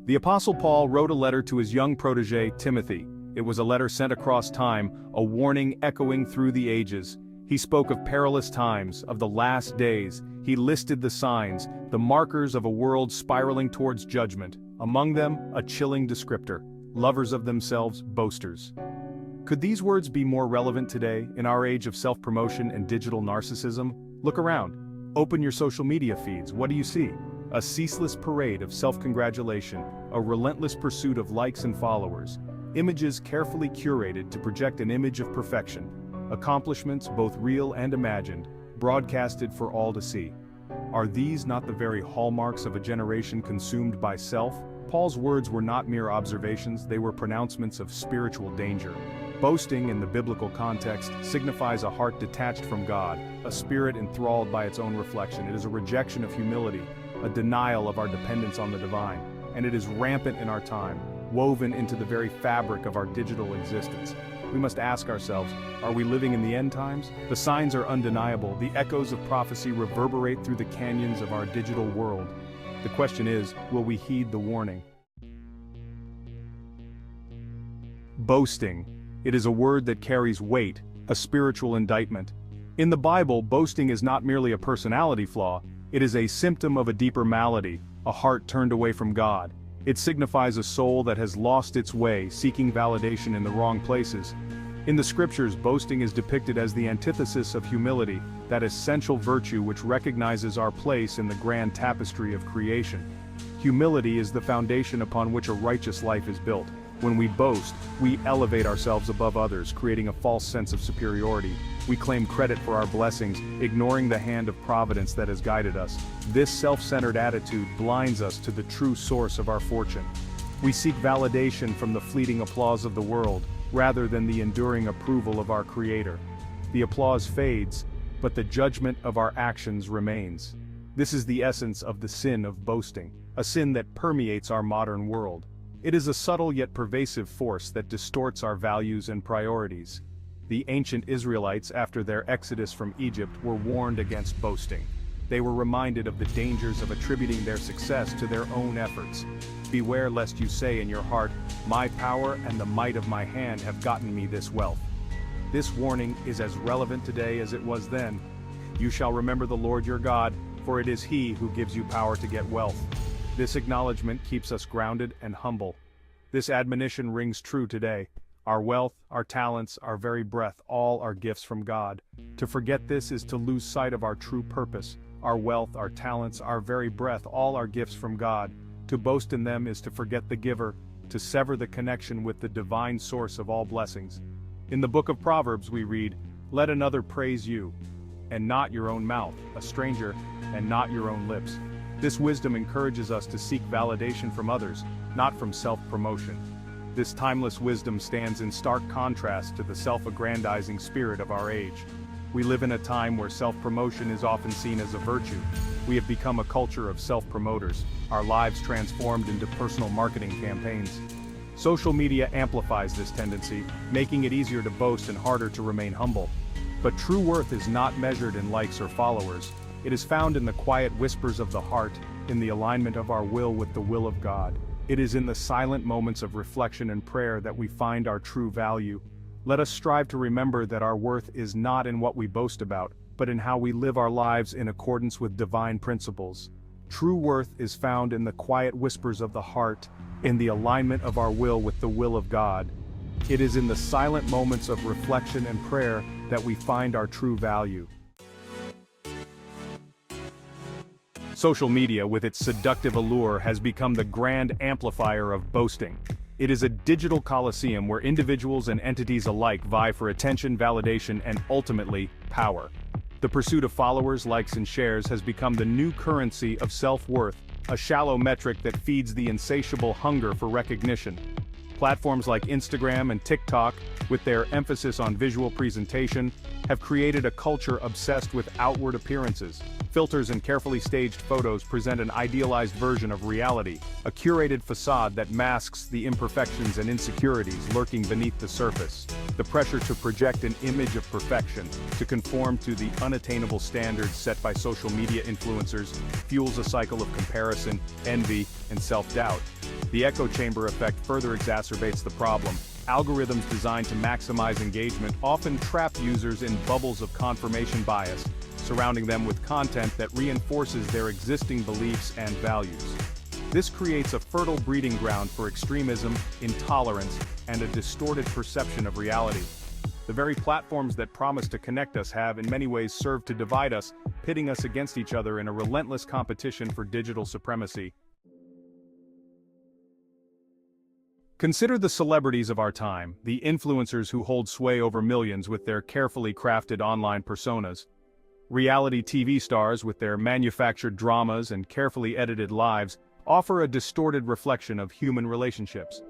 The Apostle Paul wrote a letter to his young protege, Timothy. It was a letter sent across time, a warning echoing through the ages. He spoke of perilous times, of the last days. He listed the signs, the markers of a world spiraling towards judgment. Among them, a chilling descriptor: lovers of themselves, boasters. Could these words be more relevant today, in our age of self-promotion and digital narcissism? Look around. Open your social media feeds. What do you see? A ceaseless parade of self-congratulation, a relentless pursuit of likes and followers. Images carefully curated to project an image of perfection. Accomplishments, both real and imagined, broadcasted for all to see. Are these not the very hallmarks of a generation consumed by self? Paul's words were not mere observations, they were pronouncements of spiritual danger. Boasting, in the biblical context, signifies a heart detached from God, a spirit enthralled by its own reflection. It is a rejection of humility, a denial of our dependence on the divine, and it is rampant in our time, woven into the very fabric of our digital existence. We must ask ourselves, are we living in the end times? The signs are undeniable. The echoes of prophecy reverberate through the canyons of our digital world. The question is, will we heed the warning? Boasting. It is a word that carries weight, a spiritual indictment. In the Bible, boasting is not merely a personality flaw, it is a symptom of a deeper malady, a heart turned away from God. It signifies a soul that has lost its way, seeking validation in the wrong places. In the scriptures, boasting is depicted as the antithesis of humility, that essential virtue which recognizes our place in the grand tapestry of creation. Humility is the foundation upon which a righteous life is built. When we boast, we elevate ourselves above others, creating a false sense of superiority. We claim credit for our blessings, ignoring the hand of providence that has guided us. This self-centered attitude blinds us to the true source of our fortune. We seek validation from the fleeting applause of the world, rather than the enduring approval of our Creator. The applause fades, but the judgment of our actions remains. This is the essence of the sin of boasting, a sin that permeates our modern world. It is a subtle yet pervasive force that distorts our values and priorities. The ancient Israelites, after their exodus from Egypt, were warned against boasting. They were reminded of the dangers of attributing their success to their own efforts. Beware lest you say in your heart, "My power and the might of my hand have gotten me this wealth." This warning is as relevant today as it was then. You shall remember the Lord your God, for it is He who gives you power to get wealth. This acknowledgement keeps us grounded and humble. This admonition rings true today. Our wealth, our talents, our very breath, all are gifts from God. To forget this is to lose sight of our true purpose. Our wealth, our talents, our very breath, all are gifts from God. To boast in them is to forget the giver, to sever the connection with the divine source of all blessings. In the book of Proverbs we read, "Let another praise you, and not your own mouth, a stranger, and not your own lips." This wisdom encourages us to seek validation from others, not from self-promotion. This timeless wisdom stands in stark contrast to the self-aggrandizing spirit of our age. We live in a time where self-promotion is often seen as a virtue. We have become a culture of self-promoters, our lives transformed into personal marketing campaigns. Social media amplifies this tendency, making it easier to boast and harder to remain humble. But true worth is not measured in likes or followers. It is found in the quiet whispers of the heart, in the alignment of our will with the will of God. It is in the silent moments of reflection and prayer that we find our true value. Let us strive to remember that our worth is not in what we boast about, but in how we live our lives in accordance with divine principles. True worth is found in the quiet whispers of the heart, in the alignment of our will with the will of God. It is in the silent moments of reflection and prayer that we find our true value. Social media, with its seductive allure, has become the grand amplifier of boasting. It is a digital coliseum where individuals and entities alike vie for attention, validation, and ultimately, power. The pursuit of followers, likes, and shares has become the new currency of self-worth, a shallow metric that feeds the insatiable hunger for recognition. Platforms like Instagram and TikTok, with their emphasis on visual presentation, have created a culture obsessed with outward appearances. Filters and carefully staged photos present an idealized version of reality, a curated facade that masks the imperfections and insecurities lurking beneath the surface. The pressure to project an image of perfection, to conform to the unattainable standards set by social media influencers, fuels a cycle of comparison, envy, and self-doubt. The echo chamber effect further exacerbates the problem. Algorithms designed to maximize engagement often trap users in bubbles of confirmation bias, surrounding them with content that reinforces their existing beliefs and values. This creates a fertile breeding ground for extremism, intolerance, and a distorted perception of reality. The very platforms that promise to connect us have in many ways served to divide us, pitting us against each other in a relentless competition for digital supremacy. Consider the celebrities of our time, the influencers who hold sway over millions with their carefully crafted online personas. Reality TV stars with their manufactured dramas and carefully edited lives offer a distorted reflection of human relationships.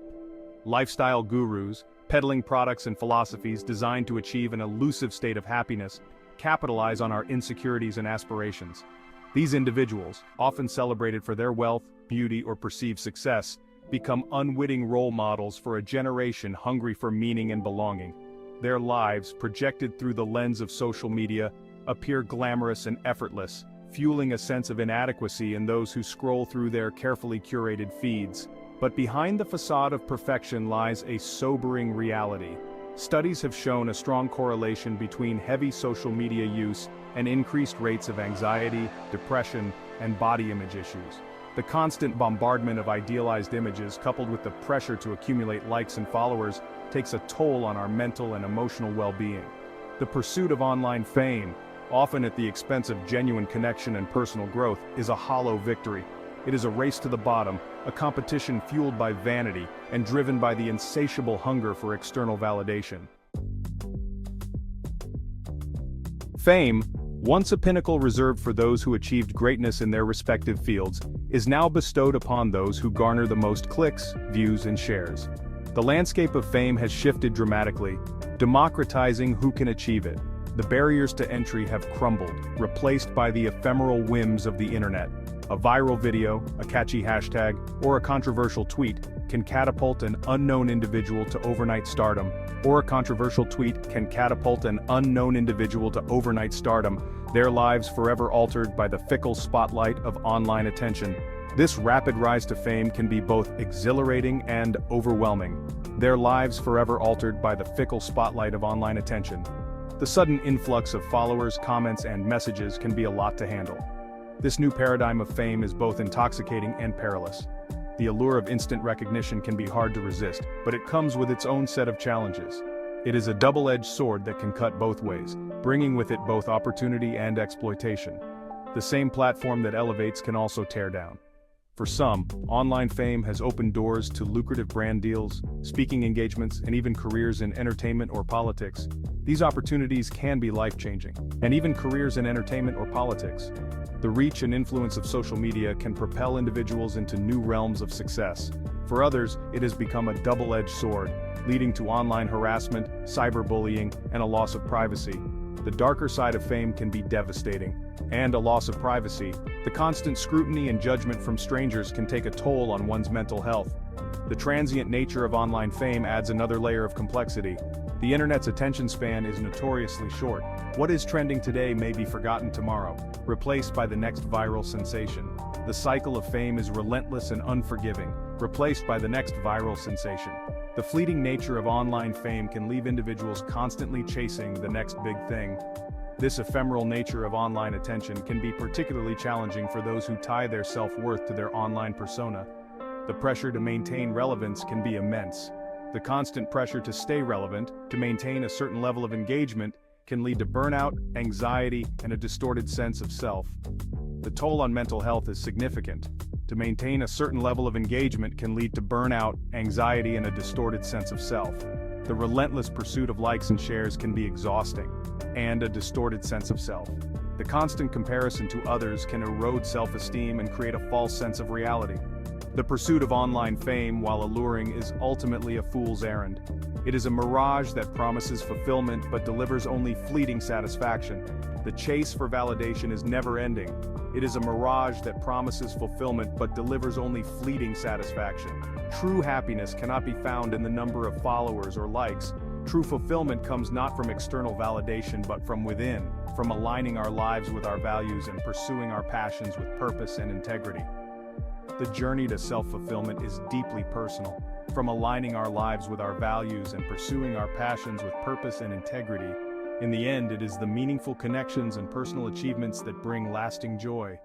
Lifestyle gurus, peddling products and philosophies designed to achieve an elusive state of happiness, capitalize on our insecurities and aspirations. These individuals, often celebrated for their wealth, beauty, or perceived success, become unwitting role models for a generation hungry for meaning and belonging. Their lives, projected through the lens of social media, appear glamorous and effortless, fueling a sense of inadequacy in those who scroll through their carefully curated feeds. But behind the facade of perfection lies a sobering reality. Studies have shown a strong correlation between heavy social media use and increased rates of anxiety, depression, and body image issues. The constant bombardment of idealized images, coupled with the pressure to accumulate likes and followers, takes a toll on our mental and emotional well-being. The pursuit of online fame, often at the expense of genuine connection and personal growth, is a hollow victory. It is a race to the bottom, a competition fueled by vanity and driven by the insatiable hunger for external validation. Fame, once a pinnacle reserved for those who achieved greatness in their respective fields, is now bestowed upon those who garner the most clicks, views, and shares. The landscape of fame has shifted dramatically, democratizing who can achieve it. The barriers to entry have crumbled, replaced by the ephemeral whims of the internet. A viral video, a catchy hashtag, or a controversial tweet can catapult an unknown individual to overnight stardom, their lives forever altered by the fickle spotlight of online attention. This rapid rise to fame can be both exhilarating and overwhelming. Their lives forever altered by the fickle spotlight of online attention. The sudden influx of followers, comments, and messages can be a lot to handle. This new paradigm of fame is both intoxicating and perilous. The allure of instant recognition can be hard to resist, but it comes with its own set of challenges. It is a double-edged sword that can cut both ways, bringing with it both opportunity and exploitation. The same platform that elevates can also tear down. For some, online fame has opened doors to lucrative brand deals, speaking engagements, and even careers in entertainment or politics. These opportunities can be life-changing, and even careers in entertainment or politics. The reach and influence of social media can propel individuals into new realms of success. For others, it has become a double-edged sword, leading to online harassment, cyberbullying, and a loss of privacy. The darker side of fame can be devastating, and a loss of privacy. The constant scrutiny and judgment from strangers can take a toll on one's mental health. The transient nature of online fame adds another layer of complexity. The internet's attention span is notoriously short. What is trending today may be forgotten tomorrow, replaced by the next viral sensation. The cycle of fame is relentless and unforgiving, replaced by the next viral sensation. The fleeting nature of online fame can leave individuals constantly chasing the next big thing. This ephemeral nature of online attention can be particularly challenging for those who tie their self-worth to their online persona. The pressure to maintain relevance can be immense. The constant pressure to stay relevant, to maintain a certain level of engagement, can lead to burnout, anxiety, and a distorted sense of self. The toll on mental health is significant. To maintain a certain level of engagement can lead to burnout, anxiety, and a distorted sense of self. The relentless pursuit of likes and shares can be exhausting, and a distorted sense of self. The constant comparison to others can erode self-esteem and create a false sense of reality. The pursuit of online fame, while alluring, is ultimately a fool's errand. It is a mirage that promises fulfillment but delivers only fleeting satisfaction. The chase for validation is never-ending. It is a mirage that promises fulfillment but delivers only fleeting satisfaction. True happiness cannot be found in the number of followers or likes. True fulfillment comes not from external validation but from within, from aligning our lives with our values and pursuing our passions with purpose and integrity. The journey to self-fulfillment is deeply personal. From aligning our lives with our values and pursuing our passions with purpose and integrity, in the end, it is the meaningful connections and personal achievements that bring lasting joy.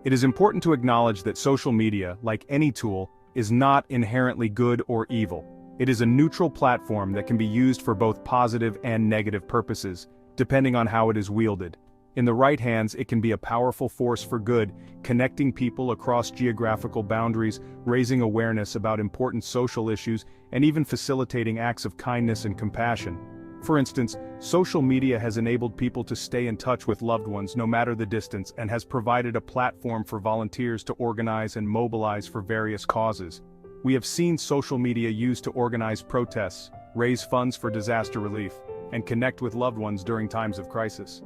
It is important to acknowledge that social media, like any tool, is not inherently good or evil. It is a neutral platform that can be used for both positive and negative purposes, depending on how it is wielded. In the right hands, it can be a powerful force for good, connecting people across geographical boundaries, raising awareness about important social issues, and even facilitating acts of kindness and compassion. For instance, social media has enabled people to stay in touch with loved ones no matter the distance and has provided a platform for volunteers to organize and mobilize for various causes. We have seen social media used to organize protests, raise funds for disaster relief, and connect with loved ones during times of crisis.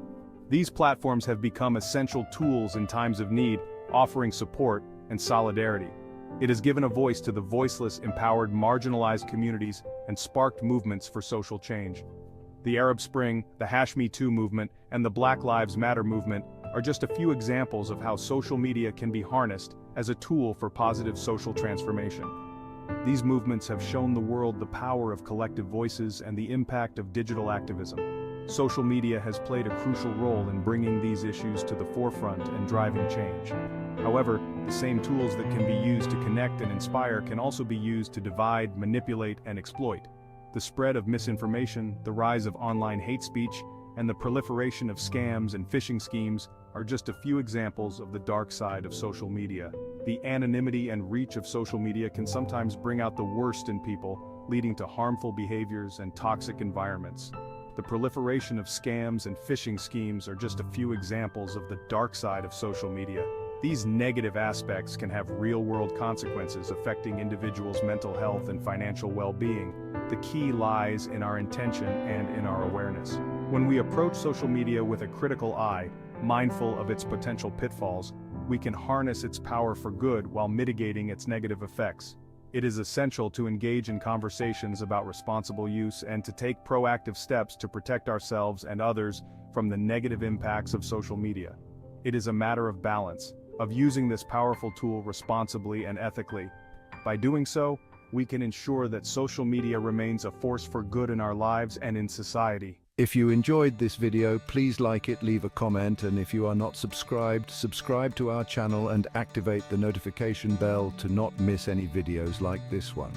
These platforms have become essential tools in times of need, offering support and solidarity. It has given a voice to the voiceless, empowered marginalized communities, and sparked movements for social change. The Arab Spring, the #MeToo movement, and the Black Lives Matter movement are just a few examples of how social media can be harnessed as a tool for positive social transformation. These movements have shown the world the power of collective voices and the impact of digital activism. Social media has played a crucial role in bringing these issues to the forefront and driving change. However, the same tools that can be used to connect and inspire can also be used to divide, manipulate, and exploit. The spread of misinformation, the rise of online hate speech, and the proliferation of scams and phishing schemes are just a few examples of the dark side of social media. The anonymity and reach of social media can sometimes bring out the worst in people, leading to harmful behaviors and toxic environments. The proliferation of scams and phishing schemes are just a few examples of the dark side of social media. These negative aspects can have real-world consequences affecting individuals' mental health and financial well-being. The key lies in our intention and in our awareness. When we approach social media with a critical eye, mindful of its potential pitfalls, we can harness its power for good while mitigating its negative effects. It is essential to engage in conversations about responsible use and to take proactive steps to protect ourselves and others from the negative impacts of social media. It is a matter of balance, of using this powerful tool responsibly and ethically. By doing so, we can ensure that social media remains a force for good in our lives and in society. If you enjoyed this video, please like it, leave a comment, and if you are not subscribed, subscribe to our channel and activate the notification bell to not miss any videos like this one.